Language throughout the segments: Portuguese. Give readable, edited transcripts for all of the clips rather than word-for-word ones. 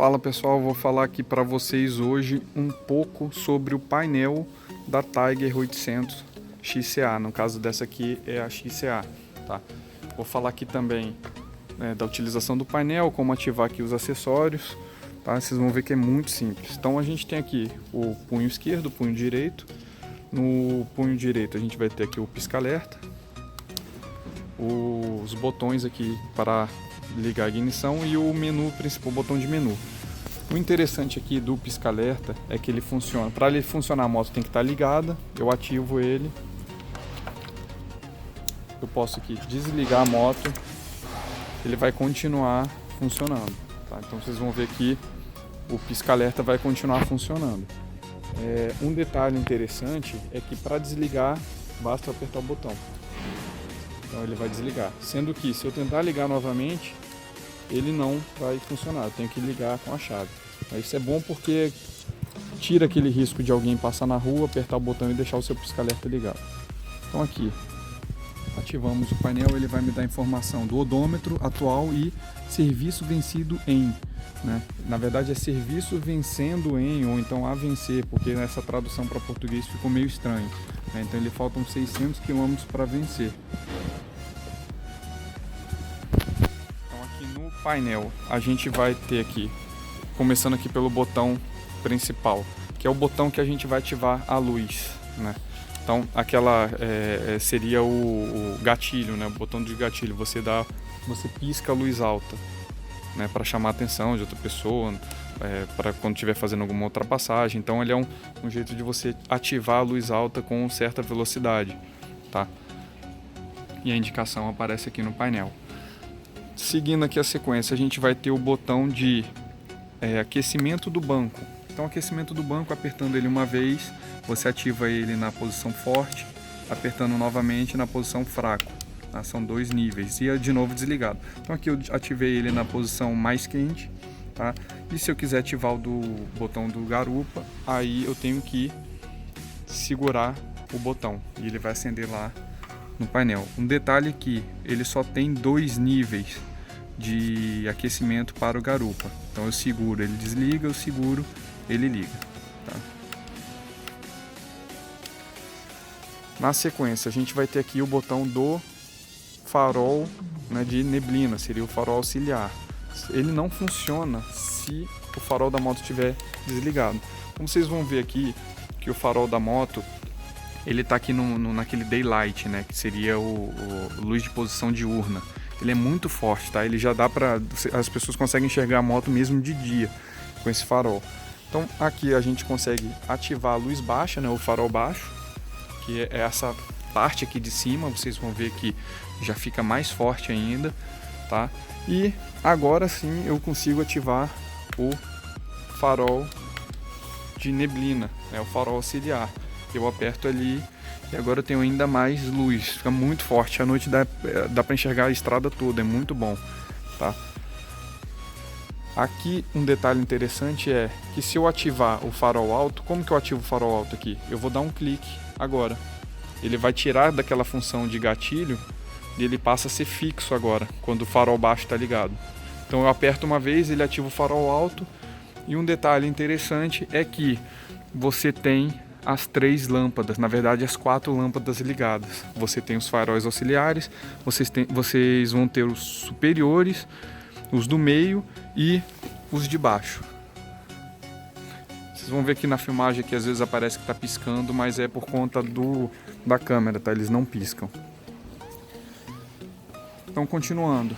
Fala pessoal, vou falar aqui para vocês hoje um pouco sobre o painel da Tiger 800 XCA. No caso dessa aqui é a XCA, tá? Vou falar aqui também da utilização do painel, como ativar aqui os acessórios, tá? Vocês vão ver que é muito simples. Então a gente tem aqui o punho esquerdo, o punho direito. No punho direito a gente vai ter aqui o pisca-alerta, os botões aqui para ligar a ignição e o menu principal, o botão de menu. O interessante aqui do pisca-alerta é que ele funciona. Para ele funcionar, a moto tem que estar ligada. Eu ativo ele. Eu posso aqui desligar a moto. Ele vai continuar funcionando. Tá? Então vocês vão ver que o pisca-alerta vai continuar funcionando. Um detalhe interessante é que para desligar basta apertar o botão. Então ele vai desligar. Sendo que se eu tentar ligar novamente, ele não vai funcionar. Eu tenho que ligar com a chave. Isso é bom porque tira aquele risco de alguém passar na rua, apertar o botão e deixar o seu pisca-alerta ligado. Então aqui, ativamos o painel, ele vai me dar informação do odômetro atual e serviço vencido em. Né? Na verdade é serviço vencendo em, ou então a vencer, porque nessa tradução para português ficou meio estranho. Né? Então ele faltam 600 km para vencer. No painel a gente vai ter aqui, começando aqui pelo botão principal, que é o botão que a gente vai ativar a luz, né? Então aquela seria o gatilho, né? O botão de gatilho, você pisca a luz alta, né? Para chamar a atenção de outra pessoa, para quando estiver fazendo alguma ultrapassagem. Então ele é um jeito de você ativar a luz alta com certa velocidade, tá? E a indicação aparece aqui no painel. Seguindo aqui a sequência, a gente vai ter o botão de aquecimento do banco. Então, aquecimento do banco, apertando ele uma vez, você ativa ele na posição forte, apertando novamente na posição fraco. Tá? São dois níveis e de novo desligado. Então aqui eu ativei ele na posição mais quente, tá? E se eu quiser ativar o botão do garupa, aí eu tenho que segurar o botão e ele vai acender lá no painel. Um detalhe aqui, ele só tem dois níveis de aquecimento para o garupa. Então eu seguro, ele desliga, eu seguro, ele liga. Tá? Na sequência a gente vai ter aqui o botão do farol, né, de neblina, seria o farol auxiliar. Ele não funciona se o farol da moto estiver desligado. Como vocês vão ver aqui, que o farol da moto ele está aqui naquele daylight, né, que seria o luz de posição diurna. Ele é muito forte, tá? Ele já dá para as pessoas conseguem enxergar a moto mesmo de dia com esse farol. Então aqui a gente consegue ativar a luz baixa, né, o farol baixo, que é essa parte aqui de cima. Vocês vão ver que já fica mais forte ainda, tá? E agora sim eu consigo ativar o farol de neblina, né, o farol auxiliar. Eu aperto ali e agora eu tenho ainda mais luz, fica muito forte. À noite dá para enxergar a estrada toda, é muito bom, tá? Aqui um detalhe interessante é que se eu ativar o farol alto, como que eu ativo o farol alto aqui? Eu vou dar um clique agora. Ele vai tirar daquela função de gatilho e ele passa a ser fixo agora, quando o farol baixo está ligado. Então eu aperto uma vez, ele ativa o farol alto. E um detalhe interessante é que você tem as três lâmpadas, na verdade as 4 lâmpadas ligadas. Você tem os faróis auxiliares, vocês vão ter os superiores, os do meio e os de baixo. Vocês vão ver que na filmagem que às vezes aparece que está piscando, mas é por conta da câmera, tá? Eles não piscam. Então continuando.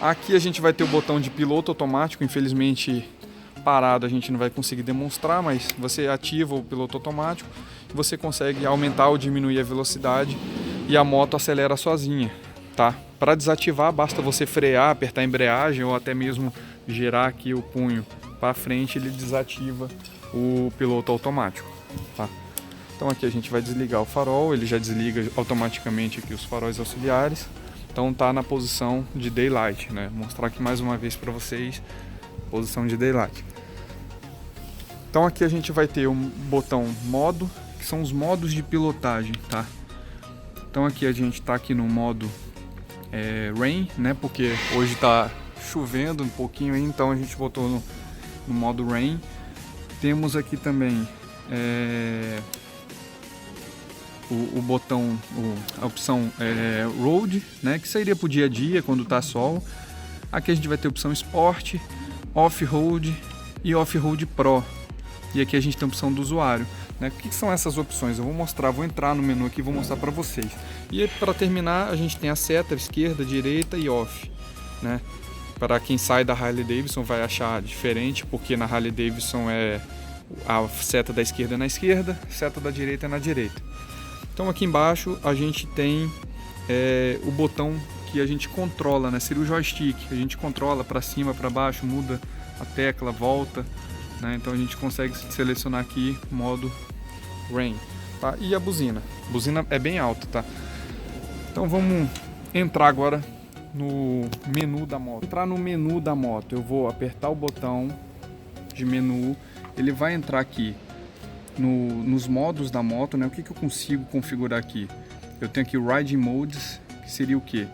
Aqui a gente vai ter o botão de piloto automático, infelizmente parado a gente não vai conseguir demonstrar, mas você ativa o piloto automático e você consegue aumentar ou diminuir a velocidade e a moto acelera sozinha, tá? Para desativar basta você frear, apertar a embreagem ou até mesmo girar aqui o punho para frente, ele desativa o piloto automático, tá? Então aqui a gente vai desligar o farol, ele já desliga automaticamente aqui os faróis auxiliares. Então tá na posição de daylight, né? Vou mostrar aqui mais uma vez para vocês posição de daylight. Então aqui a gente vai ter um botão modo, que são os modos de pilotagem, tá? Então aqui a gente está aqui no modo Rain, né? Porque hoje está chovendo um pouquinho aí, então a gente botou no modo Rain. Temos aqui também o botão, a opção Road, né, que seria para o dia a dia quando tá sol. Aqui a gente vai ter a opção Sport, Off-Road e Off-Road Pro. E aqui a gente tem a opção do usuário. Né? O que são essas opções? Eu vou mostrar, vou entrar no menu aqui e vou mostrar para vocês. E para terminar, a gente tem a seta esquerda, direita e off. Né? Para quem sai da Harley Davidson vai achar diferente, porque na Harley Davidson a seta da esquerda é na esquerda, a seta da direita é na direita. Então aqui embaixo a gente tem o botão que a gente controla, né? Seria o joystick, a gente controla para cima, para baixo, muda a tecla, volta. Né? Então a gente consegue selecionar aqui modo Rain, tá? E a buzina é bem alta, tá? Então vamos entrar agora no menu da moto. Entrar no menu da moto, eu vou apertar o botão de menu, ele vai entrar aqui nos modos da moto, né? O que eu consigo configurar aqui? Eu tenho aqui o Riding Modes, que seria o quê?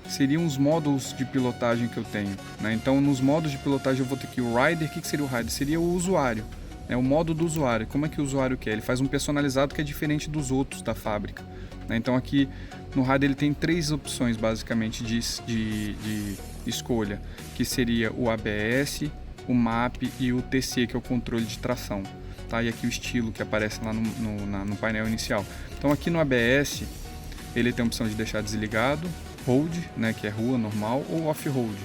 Seriam os modos de pilotagem que eu tenho, né? Então nos modos de pilotagem eu vou ter aqui o Rider. O que seria o Rider? Seria o usuário, né? O modo do usuário. Como é que o usuário quer? Ele faz um personalizado que é diferente dos outros da fábrica, né? Então aqui no Rider ele tem 3 opções basicamente de escolha, que seria o ABS, o MAP e o TC, que é o controle de tração, tá? E aqui o estilo que aparece lá no painel inicial. Então aqui no ABS ele tem a opção de deixar desligado, Road, né, que é rua normal, ou Off-Road,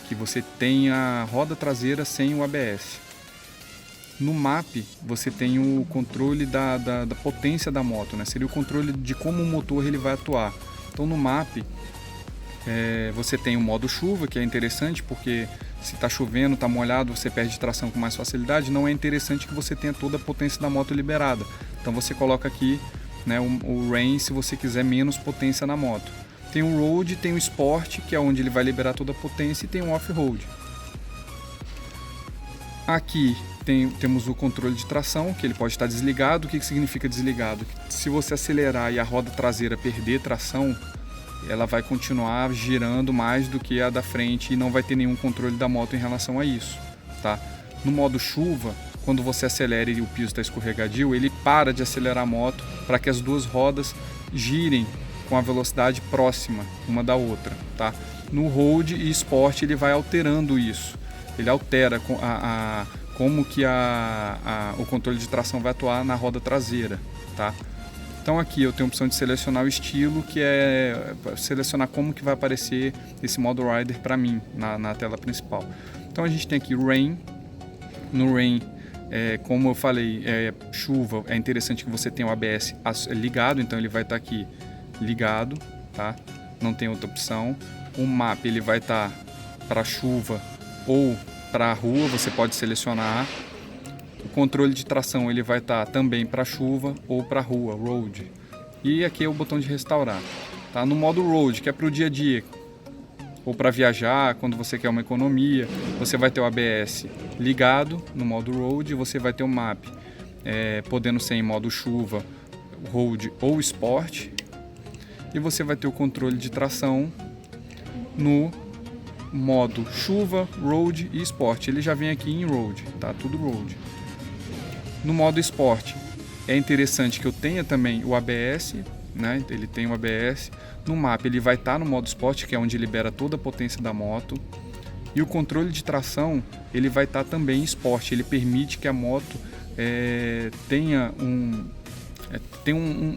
que você tem a roda traseira sem o ABS. No MAP você tem o controle da potência da moto, né? Seria o controle de como o motor ele vai atuar. Então no MAP você tem o modo chuva, que é interessante porque se está chovendo, está molhado, você perde tração com mais facilidade. Não é interessante que você tenha toda a potência da moto liberada. Então você coloca aqui, né, o Rain se você quiser menos potência na moto. Tem o Road, tem o Sport, que é onde ele vai liberar toda a potência, e tem o Off-Road. Aqui temos o controle de tração, que ele pode estar desligado. O que significa desligado? Se você acelerar e a roda traseira perder tração, ela vai continuar girando mais do que a da frente e não vai ter nenhum controle da moto em relação a isso, tá? No modo chuva, quando você acelera e o piso está escorregadio, ele para de acelerar a moto para que as duas rodas girem com a velocidade próxima uma da outra, tá? No Road e Sport ele vai alterando isso, ele altera como que o controle de tração vai atuar na roda traseira, tá? Então aqui eu tenho a opção de selecionar o estilo, que é selecionar como que vai aparecer esse modo Rider para mim na tela principal. Então a gente tem aqui Rain. No Rain, como eu falei, chuva, é interessante que você tenha o ABS ligado, então ele vai estar aqui ligado, tá? Não tem outra opção. O MAP ele vai estar para chuva ou para rua, você pode selecionar. O controle de tração ele vai estar também para chuva ou para rua, Road. E aqui é o botão de restaurar, tá? No modo Road, que é para o dia a dia ou para viajar, quando você quer uma economia, você vai ter o ABS ligado no modo Road, você vai ter o MAP podendo ser em modo chuva, Road ou Sport. E você vai ter o controle de tração no modo chuva, Road e Sport. Ele já vem aqui em Road, tá? Tudo Road. No modo Sport é interessante que eu tenha também o ABS, né? Ele tem o ABS. No MAP ele vai estar no modo Sport, que é onde libera toda a potência da moto. E o controle de tração ele vai estar também em Sport. Ele permite que a moto tenha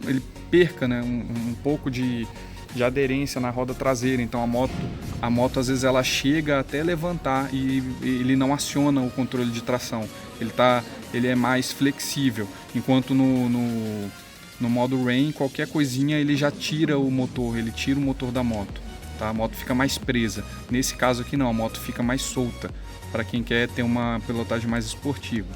ele perca, né, um pouco de aderência na roda traseira. Então a moto às vezes ela chega até levantar e ele não aciona o controle de tração. Ele é mais flexível, enquanto no modo Rain, qualquer coisinha ele já tira o motor, ele tira o motor da moto, tá? A moto fica mais presa. Nesse caso aqui não, a moto fica mais solta, para quem quer ter uma pilotagem mais esportiva.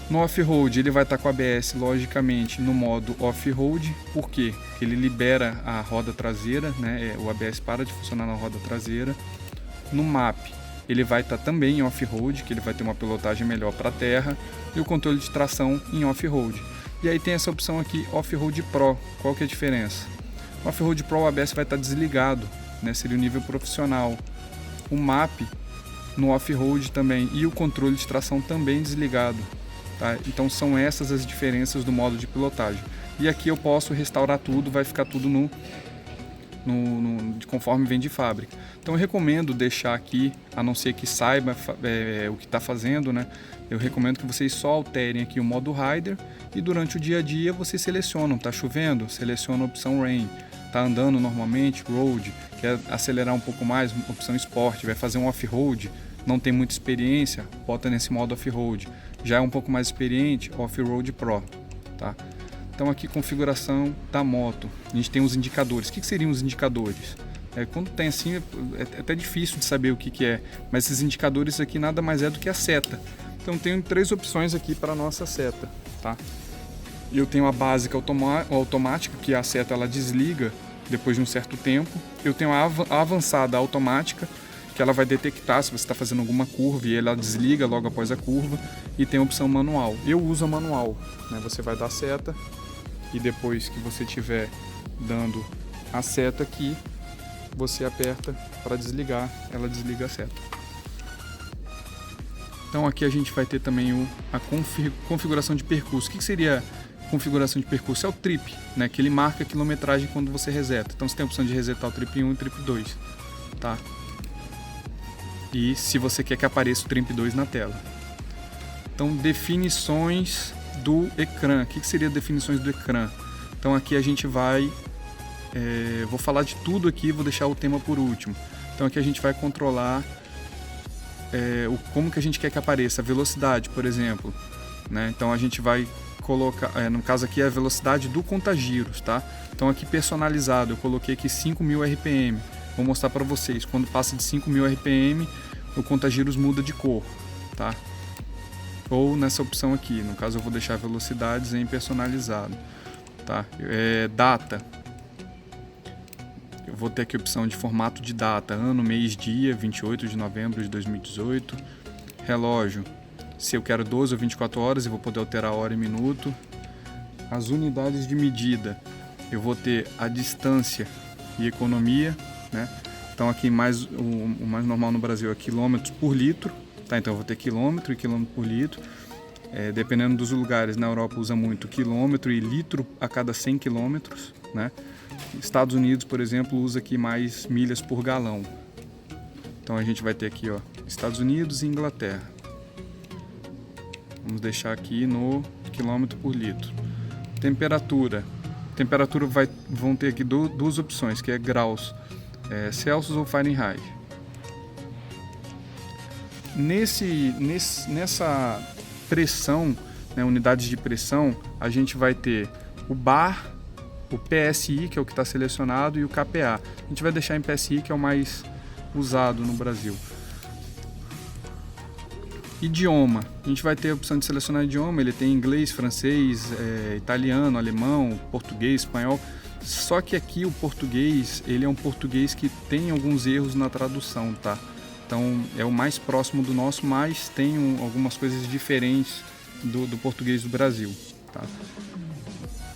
No off-road ele vai estar com a ABS, logicamente, no modo off-road, porque ele libera a roda traseira, né? O ABS para de funcionar na roda traseira. No MAP ele vai estar também em off-road, que ele vai ter uma pilotagem melhor para a terra, e o controle de tração em off-road. E aí tem essa opção aqui, Off-Road Pro. Qual que é a diferença? O Off-Road Pro, o ABS vai estar desligado, né? Seria o nível profissional. o map no off-road também e o controle de tração também desligado, tá? Então são essas as diferenças do modo de pilotagem. E aqui eu posso restaurar tudo, vai ficar tudo conforme vem de fábrica. Então eu recomendo deixar aqui, a não ser que saiba o que está fazendo, né? Eu recomendo que vocês só alterem aqui o modo Rider e durante o dia a dia vocês selecionam, tá chovendo, seleciona a opção Rain, tá andando normalmente, Road, quer acelerar um pouco mais, opção Sport, vai fazer um off-road, não tem muita experiência, bota nesse modo off-road, já é um pouco mais experiente, Off-Road Pro, tá? Então aqui configuração da moto, a gente tem os indicadores. O que seriam os indicadores? Quando tem assim é até difícil de saber o que é, mas esses indicadores aqui nada mais é do que a seta. Então tenho 3 opções aqui para a nossa seta, tá? Eu tenho a básica automática, que a seta ela desliga depois de um certo tempo. Eu tenho a avançada automática, que ela vai detectar se você está fazendo alguma curva e ela desliga logo após a curva. E tem a opção manual. Eu uso a manual, né? Você vai dar a seta e depois que você estiver dando a seta aqui, você aperta para desligar, ela desliga a seta. Então aqui a gente vai ter também a configuração de percurso. O que seria configuração de percurso? É o trip, né? Que ele marca a quilometragem quando você reseta. Então você tem a opção de resetar o trip 1 e o trip 2, tá? E se você quer que apareça o trip 2 na tela. Então definições do ecrã. O que seria definições do ecrã? Então aqui a gente vai... vou falar de tudo aqui, vou deixar o tema por último. Então aqui a gente vai controlar como que a gente quer que apareça, a velocidade, por exemplo, né? Então a gente vai colocar, no caso aqui é a velocidade do contagiros, tá? Então aqui personalizado, eu coloquei aqui 5.000 RPM. Vou mostrar para vocês, quando passa de 5.000 RPM, o contagiros muda de cor, tá? Ou nessa opção aqui, no caso eu vou deixar velocidades em personalizado, tá? Data. Eu vou ter aqui a opção de formato de data, ano, mês, dia, 28 de novembro de 2018. Relógio, se eu quero 12 ou 24 horas, eu vou poder alterar a hora e minuto. As unidades de medida, eu vou ter a distância e economia, né? Então aqui o mais normal no Brasil é quilômetros por litro, tá? Então eu vou ter quilômetro e quilômetro por litro. Dependendo dos lugares, na Europa usa muito quilômetro e litro a cada 100 quilômetros, né? Estados Unidos, por exemplo, usa aqui mais milhas por galão. Então a gente vai ter aqui, ó, Estados Unidos e Inglaterra. Vamos deixar aqui no quilômetro por litro. Temperatura. Temperatura vão ter aqui duas opções, que é graus, Celsius ou Fahrenheit. Nessa pressão, né, unidades de pressão, a gente vai ter o bar, o PSI, que é o que está selecionado, e o KPA. A gente vai deixar em PSI, que é o mais usado no Brasil. Idioma. A gente vai ter a opção de selecionar idioma. Ele tem inglês, francês, italiano, alemão, português, espanhol. Só que aqui o português, ele é um português que tem alguns erros na tradução, tá? Então é o mais próximo do nosso, mas tem algumas coisas diferentes do português do Brasil, tá?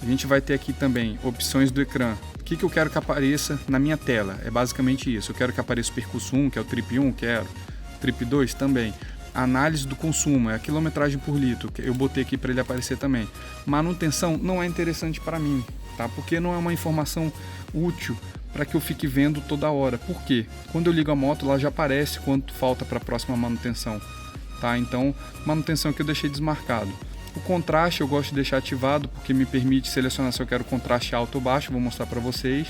A gente vai ter aqui também opções do ecrã. O que eu quero que apareça na minha tela? É basicamente isso. Eu quero que apareça o percurso 1, que é o trip 1, quero. Trip 2 também. Análise do consumo, é a quilometragem por litro. Eu botei aqui para ele aparecer também. Manutenção não é interessante para mim, tá? Porque não é uma informação útil para que eu fique vendo toda hora. Por quê? Quando eu ligo a moto, lá já aparece quanto falta para a próxima manutenção, tá? Então, manutenção que eu deixei desmarcado. O contraste eu gosto de deixar ativado porque me permite selecionar se eu quero contraste alto ou baixo, vou mostrar para vocês.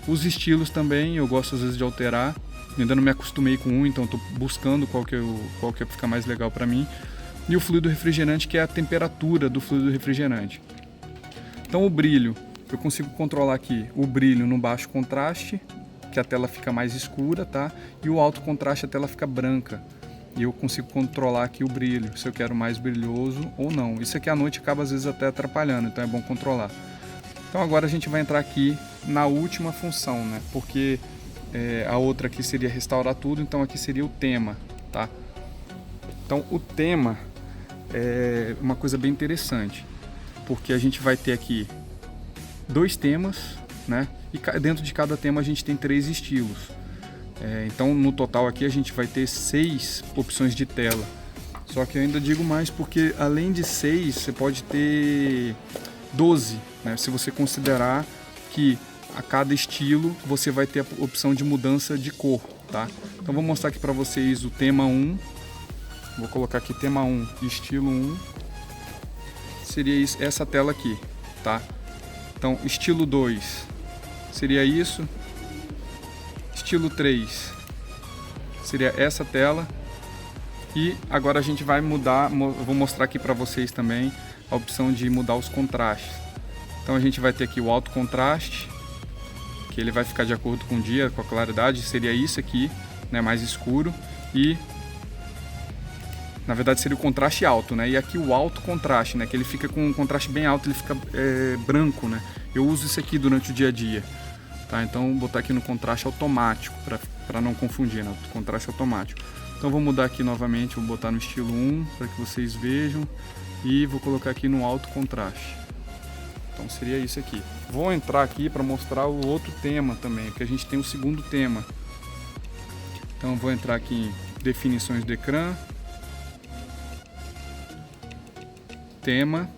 Os estilos também eu gosto às vezes de alterar. Eu ainda não me acostumei com então estou buscando qual que fica mais legal para mim. E o fluido refrigerante, que é a temperatura do fluido refrigerante. Então o brilho, eu consigo controlar aqui o brilho no baixo contraste, que a tela fica mais escura, tá? E o alto contraste, a tela fica branca. E eu consigo controlar aqui o brilho, se eu quero mais brilhoso ou não. Isso aqui à noite acaba às vezes até atrapalhando, então é bom controlar. Então agora a gente vai entrar aqui na última função, né? Porque a outra aqui seria restaurar tudo, então aqui seria o tema, tá? Então o tema é uma coisa bem interessante, porque a gente vai ter aqui 2 temas, né? E dentro de cada tema a gente tem 3 estilos. Então no total aqui a gente vai ter 6 opções de tela. Só que eu ainda digo mais porque além de 6 você pode ter 12, né? Se você considerar que a cada estilo você vai ter a opção de mudança de cor, tá? Então vou mostrar aqui para vocês o tema 1. Vou colocar aqui tema 1, estilo 1. Seria essa tela aqui, tá? Então estilo 2 seria isso. Estilo 3 seria essa tela. E agora a gente vai mudar, vou mostrar aqui para vocês também a opção de mudar os contrastes. Então a gente vai ter aqui o alto contraste, que ele vai ficar de acordo com o dia, com a claridade, seria isso aqui, né, mais escuro. E na verdade seria o contraste alto, né? E aqui o alto contraste, né, que ele fica com um contraste bem alto, ele fica branco, né? Eu uso isso aqui durante o dia a dia, tá? Então vou botar aqui no contraste automático para não confundir, né? Contraste automático. Então vou mudar aqui novamente, vou botar no estilo 1 para que vocês vejam e vou colocar aqui no alto contraste. Então seria isso aqui. Vou entrar aqui para mostrar o outro tema também, porque a gente tem o segundo tema. Então vou entrar aqui em definições do ecrã, tema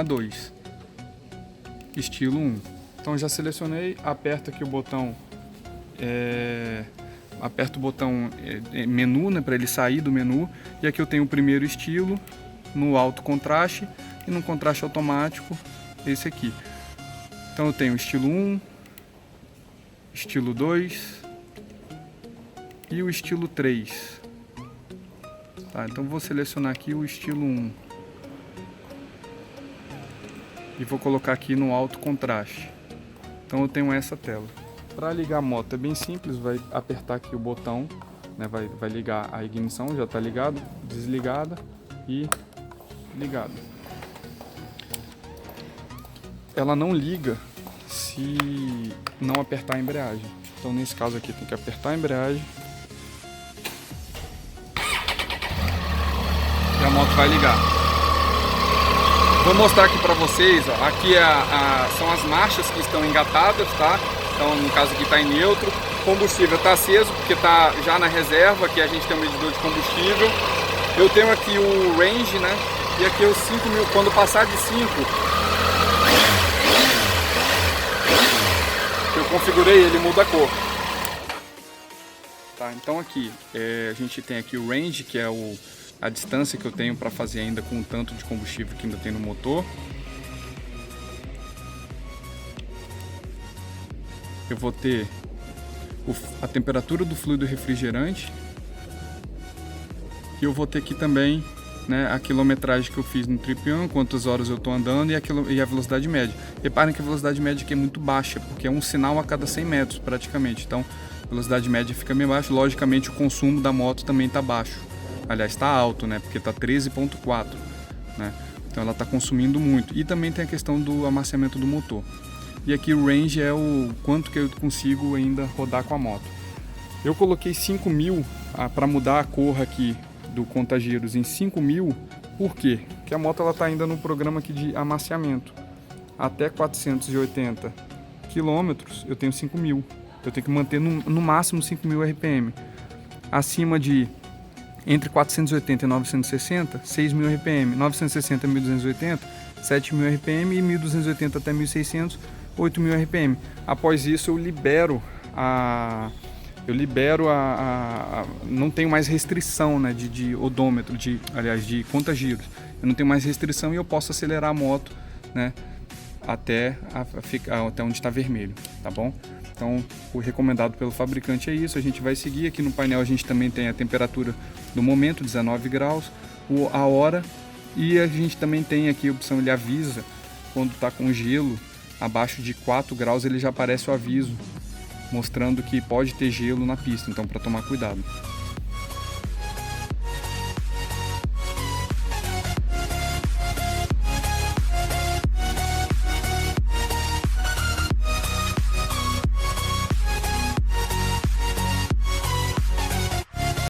2, estilo 1. Então já selecionei, aperto aqui o botão aperto o botão menu, né, para ele sair do menu, e aqui eu tenho o primeiro estilo no alto contraste e no contraste automático esse aqui. Então eu tenho o estilo 1, estilo 2 e o estilo 3, tá? Então vou selecionar aqui o estilo 1 e vou colocar aqui no alto contraste. Então eu tenho essa tela. Para ligar a moto é bem simples, vai apertar aqui o botão, né, vai ligar a ignição, já está ligado, desligada e ligada. Ela não liga se não apertar a embreagem. Então nesse caso aqui tem que apertar a embreagem e a moto vai ligar. Vou mostrar aqui para vocês, ó, aqui são as marchas que estão engatadas, tá? Então no caso aqui está em neutro, o combustível está aceso porque está já na reserva, aqui a gente tem um medidor de combustível. Eu tenho aqui o range, né? E aqui os 5.000, quando passar de 5, eu configurei, ele muda a cor. Tá, então aqui a gente tem aqui o range, que é a distância que eu tenho para fazer ainda com o tanto de combustível que ainda tem no motor. Eu vou ter a temperatura do fluido refrigerante e eu vou ter aqui também, né, a quilometragem que eu fiz no Trip 1, quantas horas eu estou andando e a velocidade média. Reparem que a velocidade média aqui é muito baixa, porque é um sinal a cada 100 metros praticamente, então a velocidade média fica bem baixa. Logicamente o consumo da moto também está baixo, aliás está alto, né, porque está 13,4, né, então ela está consumindo muito. E também tem a questão do amaciamento do motor. E aqui o range é o quanto que eu consigo ainda rodar com a moto. Eu coloquei 5.000 para mudar a cor aqui do contagiros em 5.000. Por quê? Porque a moto está ainda no programa aqui de amaciamento. Até 480 km eu tenho 5.000. Eu tenho que manter no máximo 5.000 RPM. Acima de entre 480 e 960, 6.000 RPM. 960 a 1.280, 7.000 RPM. E 1.280 até 1.600, 8.000 RPM. Após isso eu libero não tenho mais restrição, né, de odômetro, aliás, de contagiros. Eu não tenho mais restrição e eu posso acelerar a moto, né, até onde está vermelho, tá bom? Então o recomendado pelo fabricante é isso. A gente vai seguir aqui no painel. A gente também tem a temperatura do momento, 19 graus, a hora, e a gente também tem aqui a opção, ele avisa quando está com gelo. Abaixo de 4 graus ele já aparece o aviso, mostrando que pode ter gelo na pista, então para tomar cuidado.